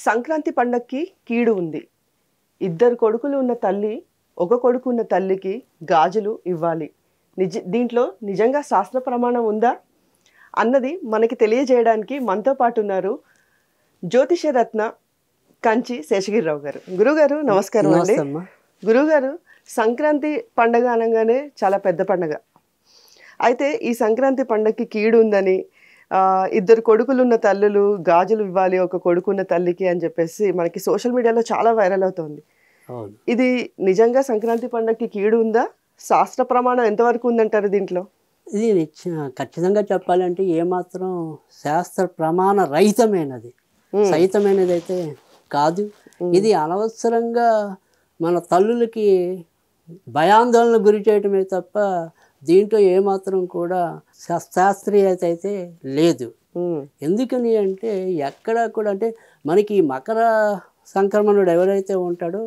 సంక్రాంతి పండక్కి కీడు ఉంది. ఇద్దరు కొడుకులు ఉన్న తల్లి, ఒక కొడుకు ఉన్న తల్లికి గాజులు ఇవ్వాలి. దీంట్లో నిజంగా శాస్త్ర ప్రమాణం ఉందా అన్నది మనకి తెలియజేయడానికి మనతో పాటు ఉన్నారు జ్యోతిష రత్న కంచి శేషగిరిరావు గారు. గురుగారు నమస్కారం అండి. గురుగారు, సంక్రాంతి పండగ అనగానే చాలా పెద్ద పండగ. అయితే ఈ సంక్రాంతి పండగకి కీడు ఉందని, ఇద్దరు కొడుకులున్న తల్లులు గాజులు ఇవ్వాలి ఒక కొడుకున్న తల్లికి అని చెప్పేసి మనకి సోషల్ మీడియాలో చాలా వైరల్ అవుతుంది. ఇది నిజంగా సంక్రాంతి పండగకి కీడు ఉందా? శాస్త్ర ప్రమాణం ఎంతవరకు ఉందంటారు దీంట్లో? ఇది ఖచ్చితంగా చెప్పాలంటే ఏమాత్రం శాస్త్ర ప్రమాణ రహితమైనది, సహితమైనది అయితే కాదు. ఇది అనవసరంగా మన తల్లులకి భయాందోళన గురి చేయటమే తప్ప దీంట్లో ఏమాత్రం కూడా శాస్త్రీయత అయితే లేదు. ఎందుకని అంటే ఎక్కడ కూడా అంటే మనకి మకర సంక్రమణుడు ఎవరైతే ఉంటాడో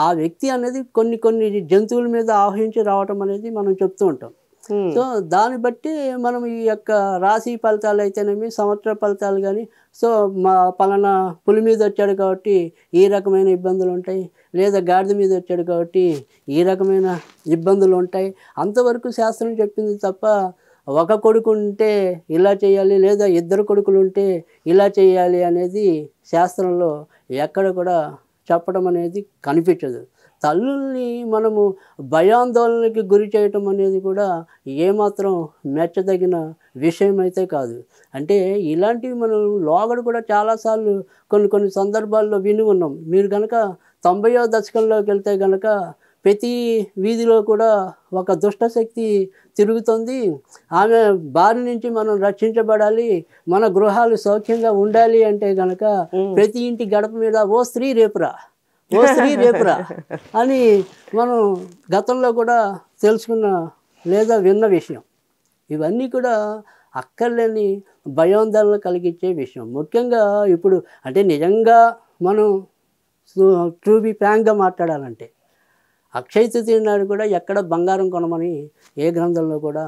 ఆ వ్యక్తి అనేది కొన్ని జంతువుల మీద ఆవహించి రావటం అనేది మనం చెప్తూ ఉంటాం. సో దాన్ని బట్టి మనం ఈ యొక్క రాశి ఫలితాలు అయితేనేమి, సంవత్సర ఫలితాలు కానీ, సో మా పలానా పులి మీద వచ్చాడు కాబట్టి ఈ రకమైన ఇబ్బందులు ఉంటాయి, లేదా గాడిద మీద వచ్చాడు కాబట్టి ఈ రకమైన ఇబ్బందులు ఉంటాయి అంతవరకు శాస్త్రం చెప్పింది తప్ప ఒక కొడుకు ఉంటే ఇలా చేయాలి, లేదా ఇద్దరు కొడుకులు ఉంటే ఇలా చేయాలి అనేది శాస్త్రంలో ఎక్కడ కూడా చెప్పడం అనేది కనిపించదు. తల్లుల్ని మనము భయాందోళనకి గురి చేయటం అనేది కూడా ఏమాత్రం మెచ్చదగిన విషయం అయితే కాదు. అంటే ఇలాంటివి మనం లోగడ కూడా చాలాసార్లు కొన్ని సందర్భాల్లో విని ఉన్నాం. మీరు కనుక 90వ దశకంలోకి వెళ్తే కనుక ప్రతి వీధిలో కూడా ఒక దుష్టశక్తి తిరుగుతుంది, ఆమె బారి నుంచి మనం రక్షించబడాలి, మన గృహాలు సౌఖ్యంగా ఉండాలి అంటే కనుక ప్రతి ఇంటి గడప మీద ఓ స్త్రీ రేపురా అని మనం గతంలో కూడా తెలుసుకున్న లేదా విన్న విషయం. ఇవన్నీ కూడా అక్కర్లేని భయాందోళన కలిగించే విషయం. ముఖ్యంగా ఇప్పుడు అంటే నిజంగా మనం టు బి ఫ్రాంక్గా మాట్లాడాలంటే అక్షయ తృతీయ నాడు కూడా ఎక్కడ బంగారం కొనమని ఏ గ్రంథంలో కూడా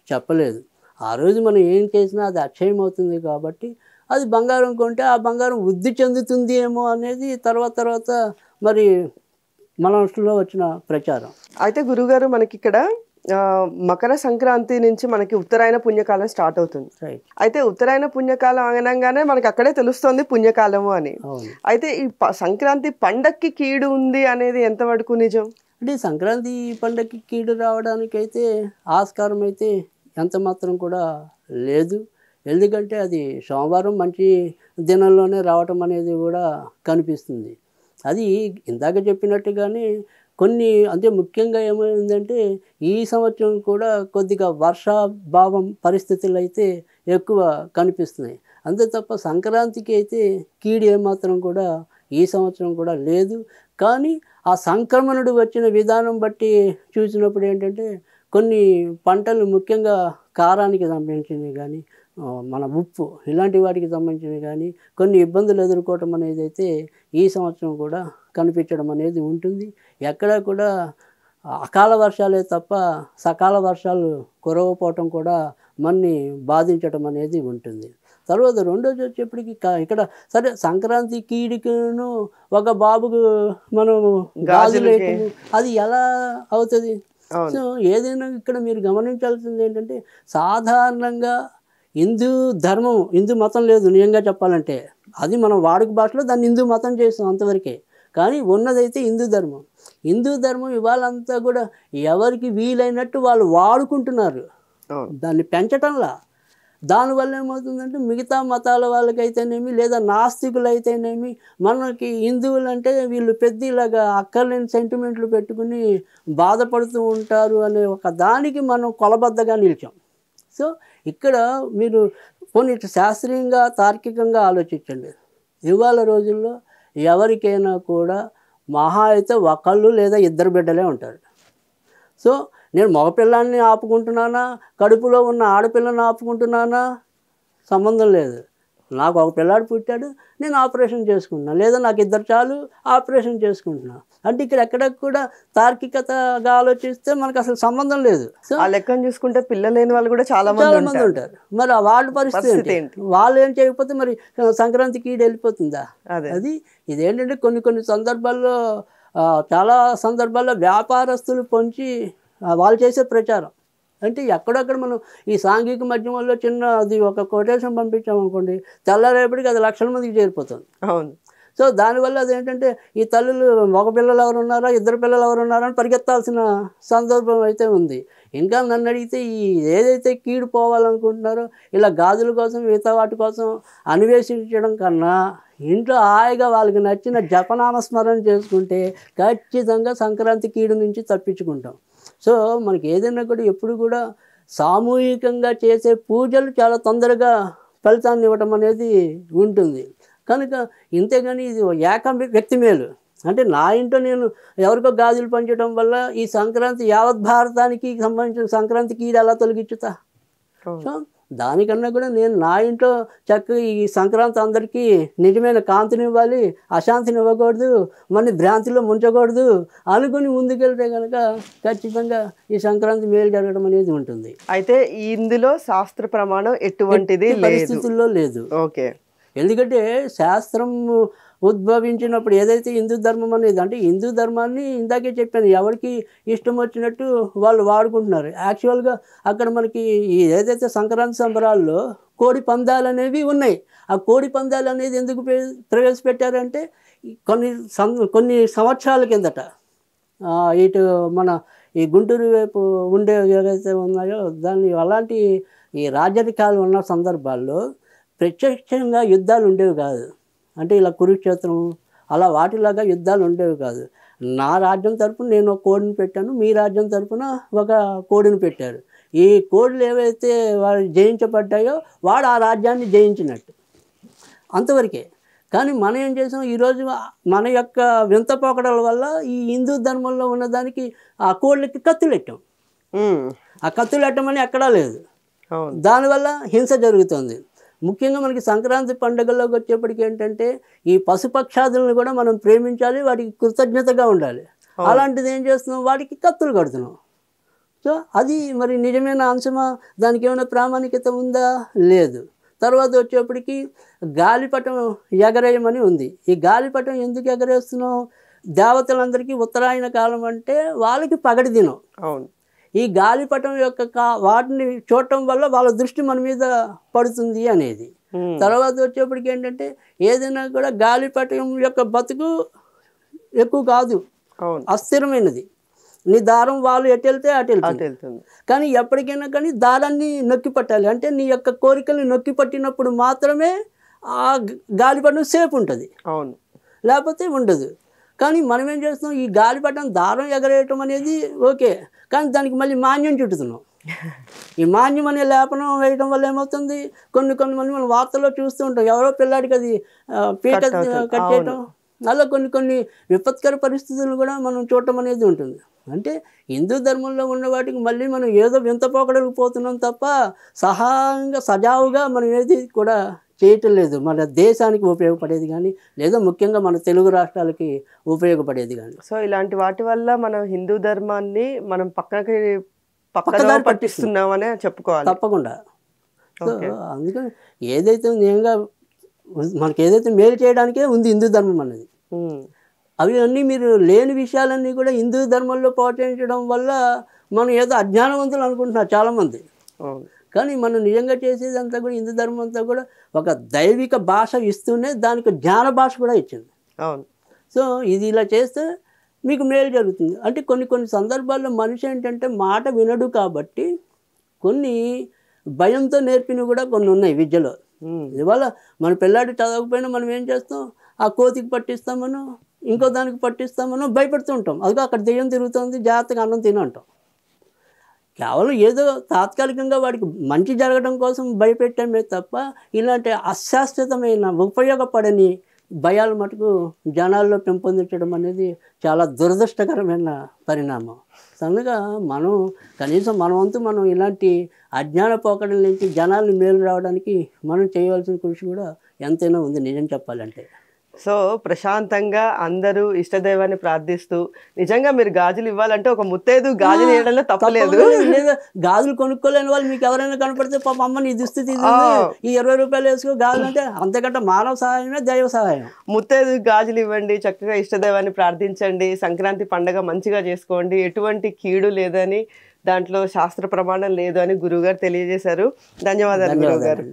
చెప్పలేదు. ఆ రోజు మనం ఏం చేసినా అది అక్షయం అవుతుంది కాబట్టి అది బంగారం కొంటే ఆ బంగారం వృద్ధి చెందుతుంది ఏమో అనేది తర్వాత మరి మనలో వచ్చిన ప్రచారం. అయితే గురుగారు, మనకి ఇక్కడ మకర సంక్రాంతి నుంచి మనకి ఉత్తరాయణ పుణ్యకాలం స్టార్ట్ అవుతుంది. అయితే ఉత్తరాయణ పుణ్యకాలం అనగానే మనకి అక్కడే తెలుస్తుంది పుణ్యకాలము అని. అయితే ఈ సంక్రాంతి పండక్కి కీడు ఉంది అనేది ఎంతవరకు నిజం? అంటే సంక్రాంతి పండగకి కీడు రావడానికైతే ఆస్కారం అయితే ఎంత మాత్రం కూడా లేదు. ఎందుకంటే అది సోమవారం మంచి దినంలోనే రావటం అనేది కూడా కనిపిస్తుంది. అది ఇందాక చెప్పినట్టుగానే కొన్ని అంటే ముఖ్యంగా ఏమైందంటే ఈ సంవత్సరం కూడా కొద్దిగా వర్షాభావం పరిస్థితులు అయితే ఎక్కువ కనిపిస్తున్నాయి. అంతే తప్ప సంక్రాంతికి అయితే కీడు ఏమాత్రం కూడా ఈ సంవత్సరం కూడా లేదు. కానీ ఆ సంక్రమణుడు వచ్చిన విధానం బట్టి చూసినప్పుడు ఏంటంటే కొన్ని పంటలు ముఖ్యంగా కారానికి సంబంధించినవి కానీ, మన ఉప్పు ఇలాంటి వాటికి సంబంధించినవి కానీ కొన్ని ఇబ్బందులు ఎదుర్కోవటం అనేది అయితే ఈ సంవత్సరం కూడా కనిపించడం అనేది ఉంటుంది. ఎక్కడా కూడా అకాల వర్షాలే తప్ప సకాల వర్షాలు కురవపోవటం కూడా మనని బాధించడం అనేది ఉంటుంది. తర్వాత రెండోది వచ్చేప్పటికి ఇక్కడ సరే సంక్రాంతి కీడుకును ఒక బాబుకు మనం గాజులు అది ఎలా అవుతుంది? సో ఏదైనా ఇక్కడ మీరు గమనించాల్సింది ఏంటంటే సాధారణంగా హిందూ మతం లేదు నిజంగా చెప్పాలంటే. అది మనం వాడుక భాషలో దాన్ని హిందూ మతం చేస్తాం అంతవరకే. కానీ ఉన్నదైతే హిందూ ధర్మం ఇవాళంతా కూడా ఎవరికి వీలైనట్టు వాళ్ళు వాడుకుంటున్నారు, దాన్ని పెంచటంలా. దానివల్ల ఏమవుతుందంటే మిగతా మతాల వాళ్ళకైతేనేమి లేదా నాస్తికులు అయితేనేమి మనకి హిందువులు అంటే వీళ్ళు పెద్ద ఇలాగా అక్కర్లేని సెంటిమెంట్లు పెట్టుకుని బాధపడుతూ ఉంటారు అనే ఒక దానికి మనం కొలబద్దగా నిలిచాం. సో ఇక్కడ మీరు కొన్ని శాస్త్రీయంగా తార్కికంగా ఆలోచించండి. ఇవాళ రోజుల్లో ఎవరికైనా కూడా మహా అయితే ఒకళ్ళు లేదా ఇద్దరు బిడ్డలే ఉంటారు. సో నేను మగపిల్లాన్ని ఆపుకుంటున్నానా, కడుపులో ఉన్న ఆడపిల్లని ఆపుకుంటున్నానా సంబంధం లేదు. నాకు ఒక పిల్లాడు పుట్టాడు, నేను ఆపరేషన్ చేసుకుంటున్నా, లేదా నాకు ఇద్దరు చాలు ఆపరేషన్ చేసుకుంటున్నా. అంటే ఇక్కడ ఎక్కడ కూడా తార్కికతగా ఆలోచిస్తే మనకు అసలు సంబంధం లేదు. సో ఆ లెక్కను చూసుకుంటే పిల్లలు లేని వాళ్ళు కూడా చాలా మంది ఉంటారు. మరి వాళ్ళ పరిస్థితి ఏంటి? వాళ్ళు ఏం చేయకపోతే మరి సంక్రాంతికి ఈడు వెళ్ళిపోతుందా? అది ఇదేంటంటే కొన్ని సందర్భాల్లో చాలా సందర్భాల్లో వ్యాపారస్తులు పొంచి వాళ్ళు చేసే ప్రచారం అంటే ఎక్కడొక్కడ మనం ఈ సాంఘిక మాధ్యమాల్లో అది ఒక కొటేషన్ పంపించామనుకోండి, తెల్లారేపటికి అది లక్షల మందికి చేరిపోతుంది. అవును. సో దానివల్ల అదేంటంటే ఈ తల్లులు మగ పిల్లలు ఎవరు ఉన్నారా, ఇద్దరు పిల్లలు ఎవరు ఉన్నారా అని పరిగెత్తాల్సిన సందర్భం అయితే ఉంది. ఇంకా నన్ను అడిగితే ఏదైతే కీడు పోవాలనుకుంటున్నారో ఇలా గాజుల కోసం మిగతా వాటి కోసం అన్వేషించడం కన్నా ఇంట్లో హాయిగా వాళ్ళకి నచ్చిన జపనామస్మరణ చేసుకుంటే ఖచ్చితంగా సంక్రాంతి కీడు నుంచి తప్పించుకుంటాం. సో మనకి ఏదైనా కూడా ఎప్పుడు కూడా సామూహికంగా చేసే పూజలు చాలా తొందరగా ఫలితాన్ని ఇవ్వటం అనేది ఉంటుంది కనుక ఇంతేగాని ఇది ఏక వ్యక్తి మేలు అంటే నా ఇంట్లో నేను ఎవరికో గాజులు పంచడం వల్ల ఈ సంక్రాంతి యావత్ భారతానికి సంబంధించిన సంక్రాంతికి ఇది ఎలా తొలగించుతా. సో దానికన్నా కూడా నేను నా ఇంట్లో చక్కగా ఈ సంక్రాంతి అందరికీ నిజమైన కాంతిని ఇవ్వాలి, అశాంతిని ఇవ్వకూడదు, మన భ్రాంతిలో ముంచకూడదు అనుకుని ముందుకెళ్తే కనుక ఖచ్చితంగా ఈ సంక్రాంతి మేలు జరగడం అనేది ఉంటుంది. అయితే ఇందులో శాస్త్ర ప్రమాణం ఎటువంటిది పరిస్థితుల్లో లేదు. ఓకే. ఎందుకంటే శాస్త్రం ఉద్భవించినప్పుడు ఏదైతే హిందూ ధర్మం అనేది అంటే హిందూ ధర్మాన్ని ఇందాకే చెప్పాను ఎవరికి ఇష్టం వచ్చినట్టు వాళ్ళు వాడుకుంటున్నారు. యాక్చువల్గా అక్కడ మనకి ఏదైతే సంక్రాంతి సంబరాల్లో కోడి పందాలు అనేవి ఉన్నాయి. ఆ కోడి పందాలు అనేది ఎందుకు ప్రవేశపెట్టారంటే కొన్ని సంవత్సరాల కిందట ఇటు మన ఈ గుంటూరు వైపు ఉండే ఏవైతే ఉన్నాయో దాన్ని అలాంటి ఈ రాజరికాలు ఉన్న సందర్భాల్లో ప్రత్యక్షంగా యుద్ధాలు ఉండేవి కాదు. అంటే ఇలా కురుక్షేత్రం అలా వాటిలాగా యుద్ధాలు ఉండేవి కాదు. నా రాజ్యం తరపున నేను ఒక కోడిని పెట్టాను, మీ రాజ్యం తరపున ఒక కోడిని పెట్టారు. ఈ కోడిలు ఏవైతే వాడు జయించబడ్డాయో వాడు ఆ రాజ్యాన్ని జయించినట్టు అంతవరకే. కానీ మనం ఏం చేసాం ఈరోజు మన యొక్క వింత పోకడల వల్ల ఈ హిందూ ధర్మంలో ఉన్నదానికి ఆ కోళ్ళకి కత్తులు పెట్టాం. ఆ కత్తులు పెట్టమని ఎక్కడా లేదు. దానివల్ల హింస జరుగుతుంది. ముఖ్యంగా మనకి సంక్రాంతి పండుగల్లోకి వచ్చేప్పటికి ఏంటంటే ఈ పశుపక్షాదులను కూడా మనం ప్రేమించాలి, వాటికి కృతజ్ఞతగా ఉండాలి. అలాంటిది ఏం చేస్తున్నాం, వాటికి కత్తులు కడుతున్నాం. సో అది మరి నిజమైన అంశమా, దానికి ఏమైనా ప్రామాణికత ఉందా? లేదు. తర్వాత వచ్చేప్పటికి గాలిపటం ఎగరేయమని ఉంది. ఈ గాలిపటం ఎందుకు ఎగరేస్తున్నాం, దేవతలందరికీ ఉత్తరాయణ కాలం అంటే వాళ్ళకి పగటి దినం. అవును. ఈ గాలిపటం యొక్క వాటిని చూడటం వల్ల వాళ్ళ దృష్టి మన మీద పడుతుంది అనేది. తర్వాత వచ్చేప్పటికి ఏంటంటే ఏదైనా కూడా గాలిపటం యొక్క బతుకు ఎక్కువ కాదు, అస్థిరమైనది. నీ దారం వాళ్ళు ఎటు వెళ్తే అటు వెళ్తుంది. కానీ ఎప్పటికైనా కానీ దారాన్ని నొక్కి పట్టాలి. అంటే నీ యొక్క కోరికల్ని నొక్కి పట్టినప్పుడు మాత్రమే ఆ గాలిపటం సేఫ్ ఉంటుంది, అవును, లేకపోతే ఉండదు. కానీ మనం ఏం చేస్తున్నాం, ఈ గాలిపటం దారం ఎగరేయటం అనేది ఓకే, కానీ దానికి మళ్ళీ మాన్యం చుట్టుతున్నాం. ఈ మాన్యం అనే లేపనం వేయడం వల్ల ఏమవుతుంది, కొన్ని మంది మనం వార్తల్లో చూస్తూ ఉంటాం, ఎవరో పిల్లాడికి అది పీక కట్ చేయటం, అలా కొన్ని విపత్కర పరిస్థితులను కూడా మనం చూడటం అనేది ఉంటుంది. అంటే హిందూ ధర్మంలో ఉన్న వాటికి మళ్ళీ మనం ఏదో వింత పోకడలకు పోతున్నాం తప్ప సజావుగా మనం ఏది కూడా చేయటం లేదు. మన దేశానికి ఉపయోగపడేది కానీ లేదా ముఖ్యంగా మన తెలుగు రాష్ట్రాలకి ఉపయోగపడేది కానీ. సో ఇలాంటి వాటి వల్ల మనం హిందూ ధర్మాన్ని మనం పక్కదారి పట్టిస్తున్నామనే చెప్పుకోవాలి తప్పకుండా. సో అందుకని ఏదైతే నిజంగా మనకి ఏదైతే మేలు చేయడానికే ఉంది హిందూ ధర్మం అనేది, అవి అన్నీ మీరు లేని విషయాలన్నీ కూడా హిందూ ధర్మంలో ప్రోత్సహించడం వల్ల మనం ఏదో అజ్ఞానవంతులు అనుకుంటున్నారు చాలామంది. కానీ మనం నిజంగా చేసేది అంతా కూడా హిందూ ధర్మం అంతా కూడా ఒక దైవిక భాష ఇస్తూనే దానికి జ్ఞాన భాష కూడా ఇచ్చింది. అవును. సో ఇది ఇలా చేస్తే మీకు మేలు జరుగుతుంది. అంటే కొన్ని సందర్భాల్లో మనిషి ఏంటంటే మాట వినడు కాబట్టి కొన్ని భయంతో నేర్పినవి కూడా కొన్ని ఉన్నాయి విద్యలో. ఇవాళ మన పిల్లాడి చదవకపోయినా మనం ఏం చేస్తాం, ఆ కోతికి పట్టిస్తామనో ఇంకో దానికి పట్టిస్తామనో భయపెడుతూ ఉంటాం. అదిగో అక్కడ దెయ్యం తిరుగుతుంది, జాగ్రత్తగా అన్నం తినంటాం. కేవలం ఏదో తాత్కాలికంగా వాడికి మంచి జరగడం కోసం భయపెట్టమే తప్ప ఇలాంటి అశాశ్వతమైన ఉపయోగపడని భయాలు మటుకు జనాల్లో పెంపొందించడం అనేది చాలా దురదృష్టకరమైన పరిణామం. కనుక మనం కనీసం మన వంతు మనం ఇలాంటి అజ్ఞాన పోకడల నుంచి జనాల్ని మేలు రావడానికి మనం చేయవలసిన కృషి కూడా ఎంతైనా ఉంది నిజం చెప్పాలంటే. సో ప్రశాంతంగా అందరూ ఇష్టదైవాన్ని ప్రార్థిస్తూ నిజంగా మీరు గాజులు ఇవ్వాలంటే ఒక ముత్తైదు గాజులు వేయడంలో తప్పలేదు. లేదా గాజులు కొనుక్కోలేని వాళ్ళు మీకు ఎవరైనా కనపడితే పాప అమ్మ నీ దుస్థితి ఇది ఉంది, ఈ 20 రూపాయలు వేసుకో గాజులు అంటే అంతకంటే మానవ సహాయమే దైవ సహాయం. ముత్తైదు గాజులు ఇవ్వండి, చక్కగా ఇష్టదైవాన్ని ప్రార్థించండి, సంక్రాంతి పండగ మంచిగా చేసుకోండి, ఎటువంటి కీడు లేదని దాంట్లో శాస్త్ర ప్రమాణం లేదు అని గురువుగారు తెలియజేశారు. ధన్యవాదాలు గురువుగారు.